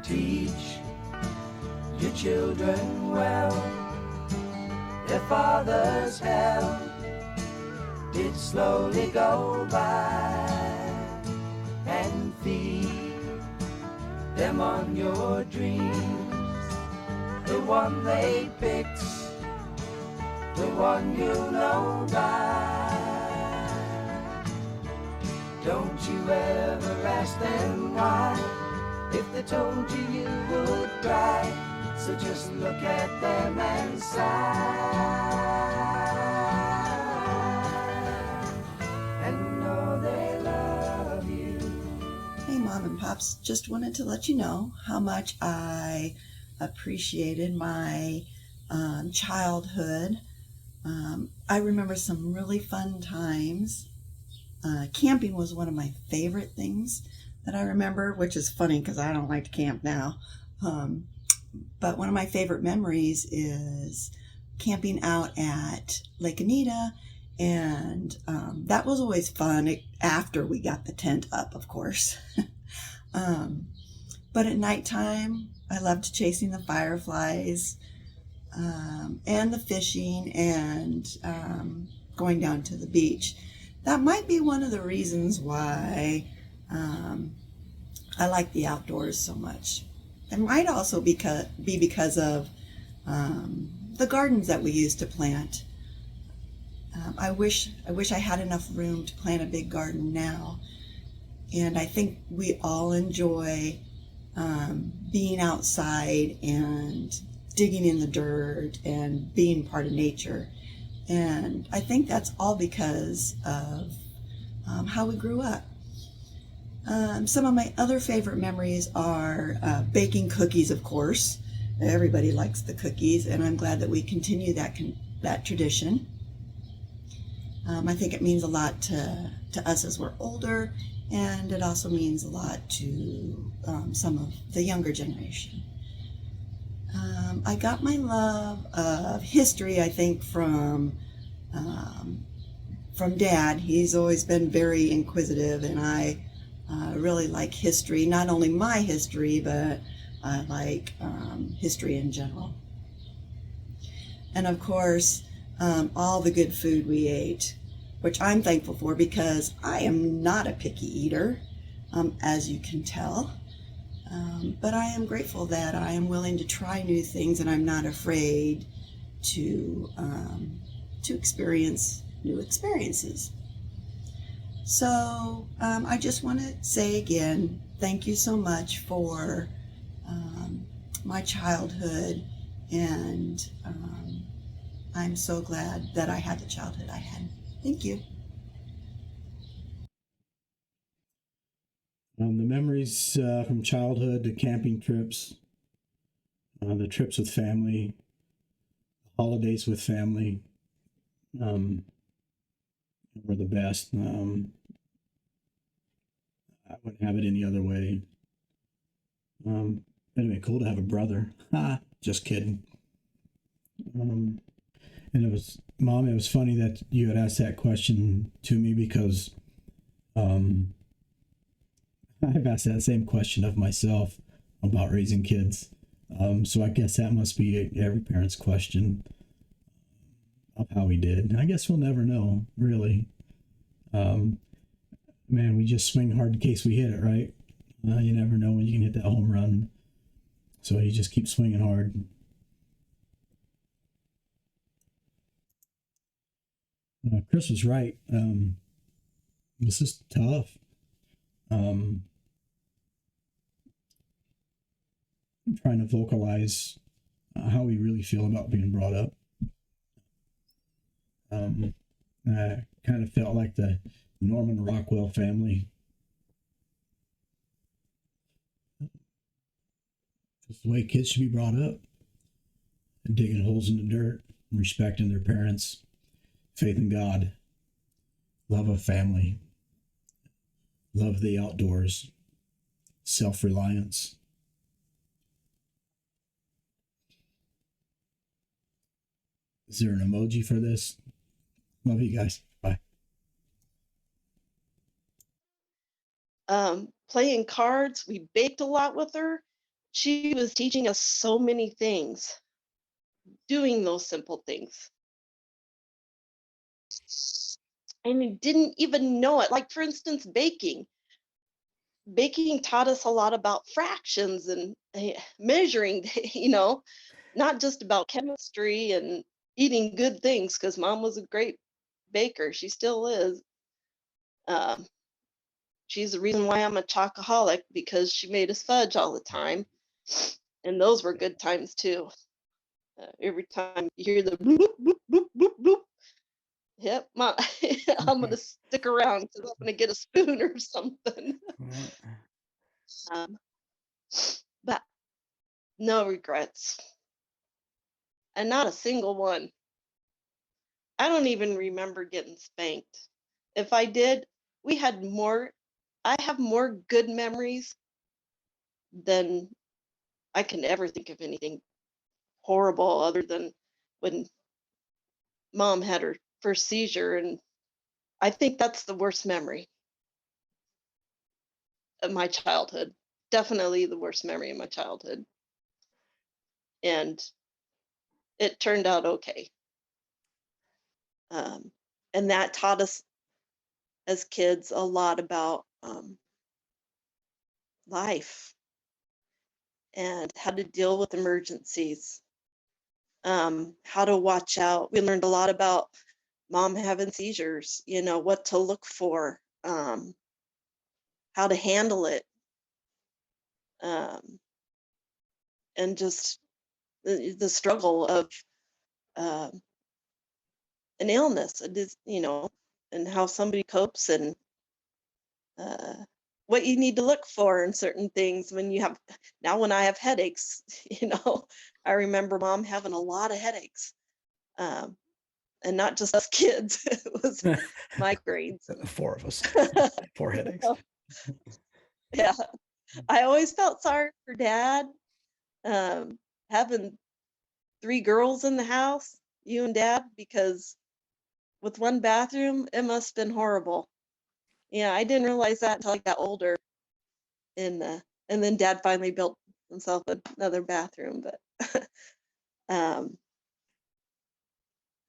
Teach your children well. Their father's hell did slowly go by, and feed them on your dreams. The one they picked, the one you know by. Don't you ever ask them why. If they told you, you would cry. So just look at them and sigh, and know they love you. Hey, Mom and Pops, just wanted to let you know how much I appreciated my childhood. I remember some really fun times. Camping was one of my favorite things that I remember, which is funny because I don't like to camp now. But one of my favorite memories is camping out at Lake Anita, and that was always fun after we got the tent up, of course. But at nighttime, I loved chasing the fireflies and the fishing and going down to the beach. That might be one of the reasons why I like the outdoors so much. It might also be because of the gardens that we used to plant. I wish I had enough room to plant a big garden now. And I think we all enjoy being outside and digging in the dirt and being part of nature. And I think that's all because of how we grew up. Some of my other favorite memories are baking cookies, of course. Everybody likes the cookies, and I'm glad that we continue that tradition. I think it means a lot to us as we're older, and it also means a lot to some of the younger generation. I got my love of history, I think, from Dad. He's always been very inquisitive, and I really like history. Not only my history, but I like history in general. And of course, all the good food we ate, which I'm thankful for because I am not a picky eater, as you can tell. But I am grateful that I am willing to try new things, and I'm not afraid to experience new experiences. So I just want to say again, thank you so much for my childhood, and I'm so glad that I had the childhood I had. Thank you. The memories from childhood, the camping trips, the trips with family, holidays with family, were the best. I wouldn't have it any other way. Anyway, cool to have a brother. Just kidding. And it was, Mom, it was funny that you had asked that question to me because I've asked that same question of myself about raising kids. So I guess that must be every parent's question of how we did. I guess we'll never know, really. Man, we just swing hard in case we hit it, right? You never know when you can hit that home run. So you just keep swinging hard. Chris was right. This is tough. I'm trying to vocalize how we really feel about being brought up. I kind of felt like the Norman Rockwell family. It's the way kids should be brought up. Digging holes in the dirt, respecting their parents, faith in God, love of family, love of the outdoors, self-reliance. Is there an emoji for this? Love you guys. Bye. Playing cards. We baked a lot with her. she was teaching us so many things, doing those simple things. And we didn't even know it. Like, for instance, baking. Baking taught us a lot about fractions and measuring, not just about chemistry and eating good things, because mom was a great baker. She still is. Um, she's the reason why I'm a chocoholic, because she made us fudge all the time. And those were good times too. Every time you hear the bloop, bloop, bloop, bloop, bloop, yep, I'm going to stick around because I'm going to get a spoon or something. Um, but no regrets, and not a single one. I don't even remember getting spanked. If I did, we had more, I have more good memories than I can ever think of anything horrible other than when mom had her first seizure. And I think that's the worst memory of my childhood. Definitely the worst memory of my childhood. And it turned out okay. And that taught us as kids a lot about life and how to deal with emergencies, how to watch out. We learned a lot about mom having seizures, what to look for, how to handle it, um, and just the struggle of um an illness, and how somebody copes, and uh, what you need to look for in certain things when you have. Now when I have headaches, I remember mom having a lot of headaches, um, and not just us kids. It was migraines. Four of us, 4 headaches. Yeah, I always felt sorry for dad, having 3 girls in the house, you and dad, because with one bathroom, it must have been horrible. Yeah, I didn't realize that until I got older. And then dad finally built himself another bathroom. But um,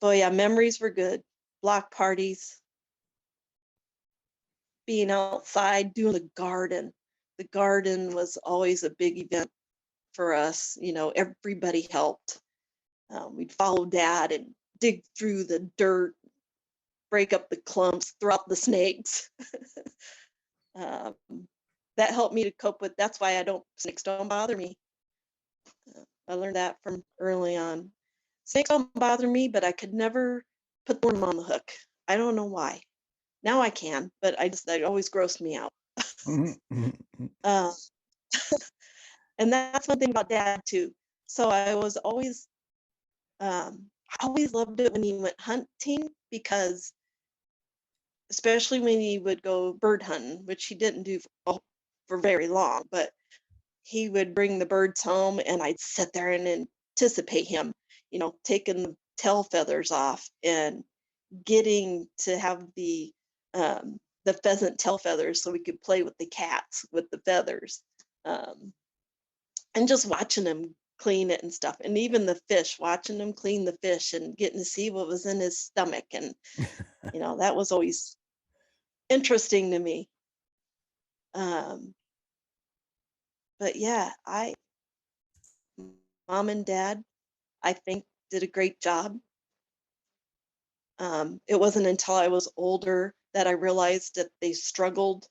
but yeah, memories were good. Block parties, being outside, doing the garden. The garden was always a big event for us. Everybody helped. We'd follow dad and dig through the dirt, break up the clumps, throw out the snakes. um, that helped me to cope with. That's why snakes don't bother me. I learned that from early on. Snakes don't bother me, but I could never put them on the hook. I don't know why. Now I can, but that always grossed me out. uh, and that's one thing about dad too. So I always loved it when he went hunting, because especially when he would go bird hunting, which he didn't do for very long, but he would bring the birds home, and I'd sit there and anticipate him, taking the tail feathers off and getting to have the pheasant tail feathers so we could play with the cats with the feathers, and just watching him clean it and stuff. And even the fish, watching him clean the fish and getting to see what was in his stomach. And, that was always interesting to me. But yeah, mom and dad, I think, did a great job. It wasn't until I was older that I realized that they struggled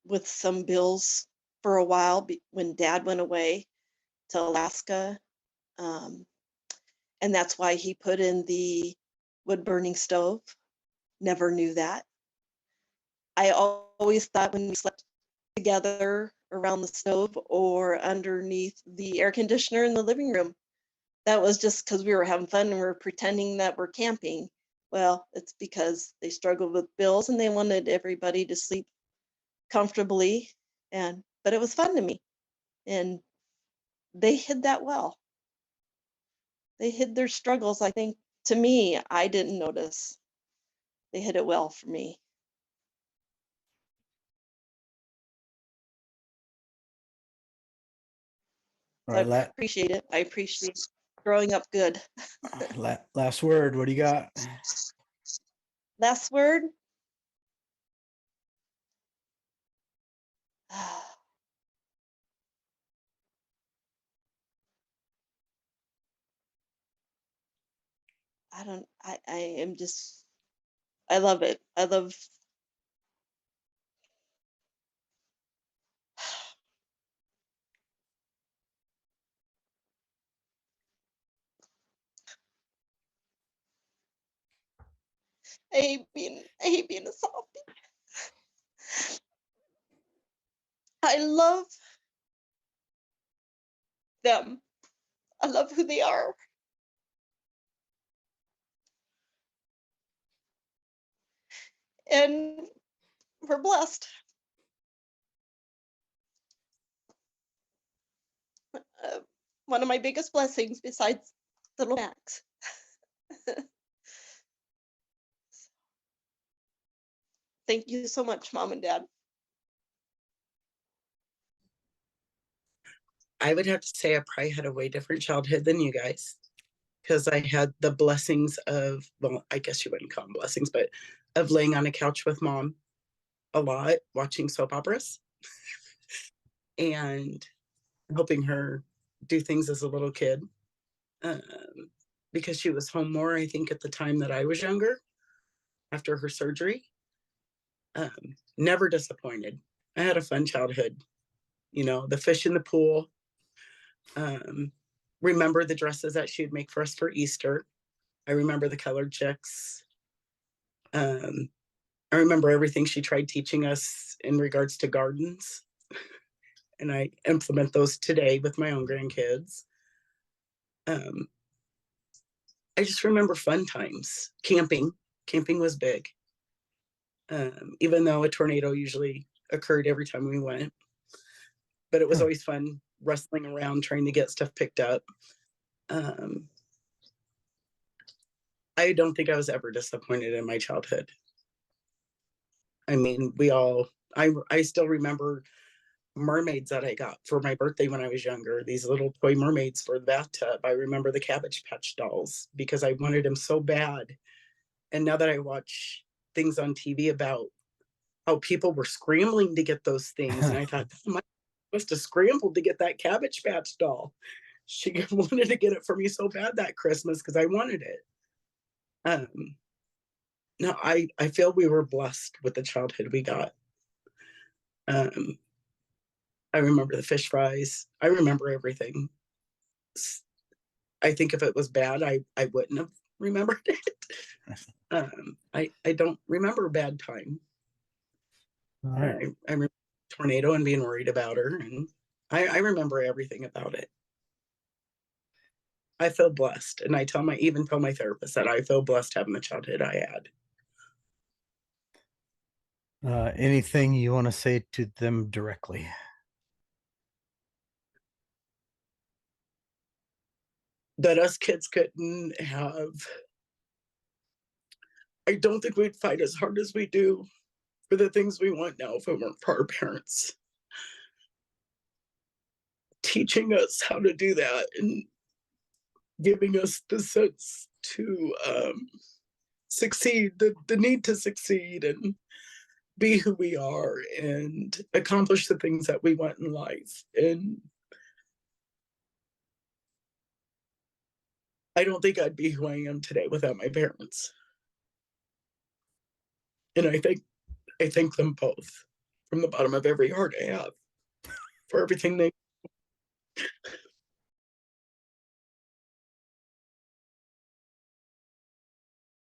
with some bills for a while when dad went away to Alaska. Um, and that's why he put in the wood burning stove. Never knew that. I always thought when we slept together around the stove or underneath the air conditioner in the living room, that was just because we were having fun and we were pretending that we're camping. Well, it's because they struggled with bills and they wanted everybody to sleep comfortably. But it was fun to me. And they hid that well. They hid their struggles. I think, to me, I didn't notice. They hid it well for me. All So I right, appreciate it. I appreciate growing up good. last word. What do you got? Last word. I am just, I love it. I love, I hate being a softie. I love them. I love who they are. And we're blessed. Uh, One of my biggest blessings besides little Max. Thank you so much, Mom and Dad. I would have to say I probably had a way different childhood than you guys, because I had the blessings of, well, I guess you wouldn't call them blessings, but of laying on a couch with mom a lot, watching soap operas and helping her do things as a little kid. Because she was home more, I think, at the time that I was younger after her surgery. Never disappointed. I had a fun childhood. You know, the fish in the pool. Remember the dresses that she would make for us for Easter. I remember the colored chicks. I remember everything she tried teaching us in regards to gardens. And I implement those today with my own grandkids. I just remember fun times. Camping. Camping was big. Even though a tornado usually occurred every time we went. But it was always fun wrestling around, trying to get stuff picked up. I don't think I was ever disappointed in my childhood. I mean, I still remember mermaids that I got for my birthday when I was younger, these little toy mermaids for the bathtub. I remember the Cabbage Patch dolls because I wanted them so bad. And now that I watch things on TV about how people were scrambling to get those things, and I thought, oh, must have scrambled to get that Cabbage Patch doll. She wanted to get it for me so bad that Christmas because I wanted it. No, I feel we were blessed with the childhood we got. I remember the fish fries. I remember everything. I think if it was bad, I wouldn't have remembered it. I don't remember a bad time. All right. I remember tornado and being worried about her, and I remember everything about it. I feel blessed, and I even tell my therapist that I feel blessed having the childhood I had. Anything you want to say to them directly? That us kids couldn't have. I don't think we'd fight as hard as we do for the things we want now if it weren't for our parents teaching us how to do that and giving us the sense to succeed, the need to succeed and be who we are and accomplish the things that we want in life. And I don't think I'd be who I am today without my parents. And I thank them both from the bottom of every heart I have for everything they